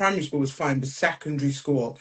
primary school was fine, but secondary school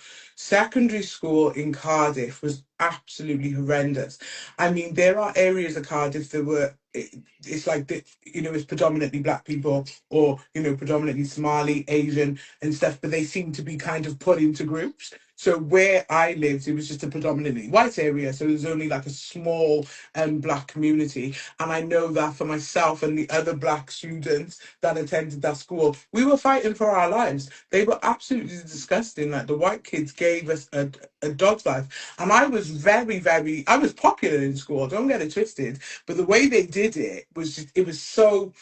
in Cardiff was absolutely horrendous. I mean, there are areas of Cardiff that were, it's like, it's predominantly black people or, predominantly Somali, Asian and stuff, but they seem to be kind of put into groups. So where I lived, it was just a predominantly white area. So there's only like a small black community. And I know that for myself and the other black students that attended that school, we were fighting for our lives. They were absolutely disgusting. Like the white kids gave us a dog's life. And I was I was popular in school, don't get it twisted. But the way they did it was just, it was so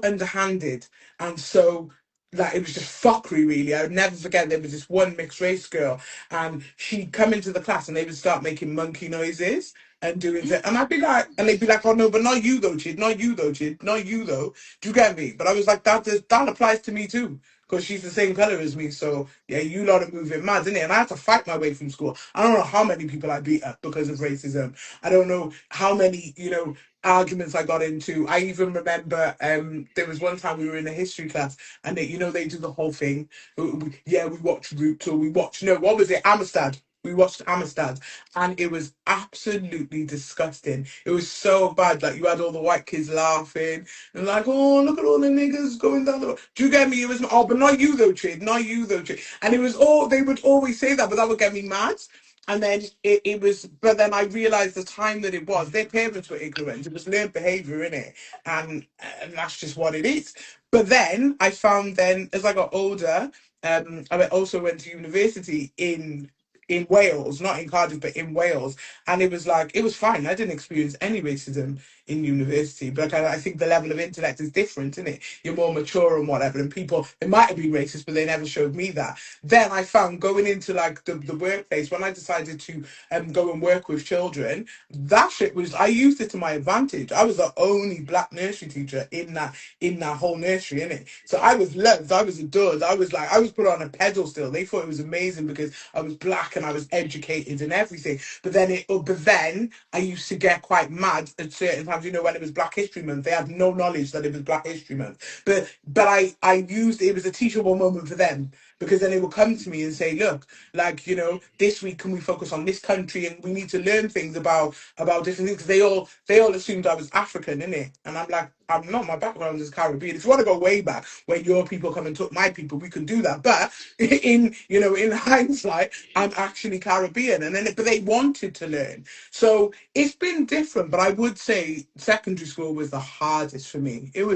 underhanded and so like it was just fuckery really. I would never forget there was this one mixed race girl and she'd come into the class and they would start making monkey noises and doing that. And I'd be like, and they'd be like, oh no, but not you though, Chid, not you though, Chid, not you though. Do you get me? But I was like, that applies to me too. Because she's the same colour as me, so yeah, you lot are moving mad, innit? And I had to fight my way from school. I don't know how many people I beat up because of racism. I don't know how many, arguments I got into. I even remember there was one time we were in a history class and they do the whole thing. Yeah, we watched Roots or we watched, no, what was it? Amistad. We watched Amistad and it was absolutely disgusting. It was so bad. Like you had all the white kids laughing and like, oh, look at all the niggas going down the road. Do you get me? It was, oh, but not you though, Chid, not you though, Chid. And it was all, they would always say that, but that would get me mad. And then it was, but then I realised the time that it was, their parents were ignorant. It was learned behaviour, innit? And that's just what it is. But then I found then, as I got older, I also went to university in Wales, not in Cardiff, but in Wales. And it was like, it was fine. I didn't experience any racism in university, but I think the level of intellect is different, isn't it? You're more mature and whatever, and people, it might have been racist, but they never showed me that. Then I found going into like the workplace, when I decided to go and work with children, that shit was, I used it to my advantage. I was the only black nursery teacher in that whole nursery, innit? So I was loved, I was adored, I was put on a pedestal. They thought it was amazing because I was black and I was educated and everything. But then I used to get quite mad at certain times. When it was Black History Month, they had no knowledge that it was Black History Month. But I used it was a teachable moment for them because then they would come to me and say, look, like this week can we focus on this country and we need to learn things about different things. They all assumed I was African, innit? And I'm like, I'm not. My background is Caribbean. If you want to go way back, when your people come and took my people, we can do that. But in hindsight, I'm actually Caribbean, but they wanted to learn. So it's been different. But I would say secondary school was the hardest for me. It was.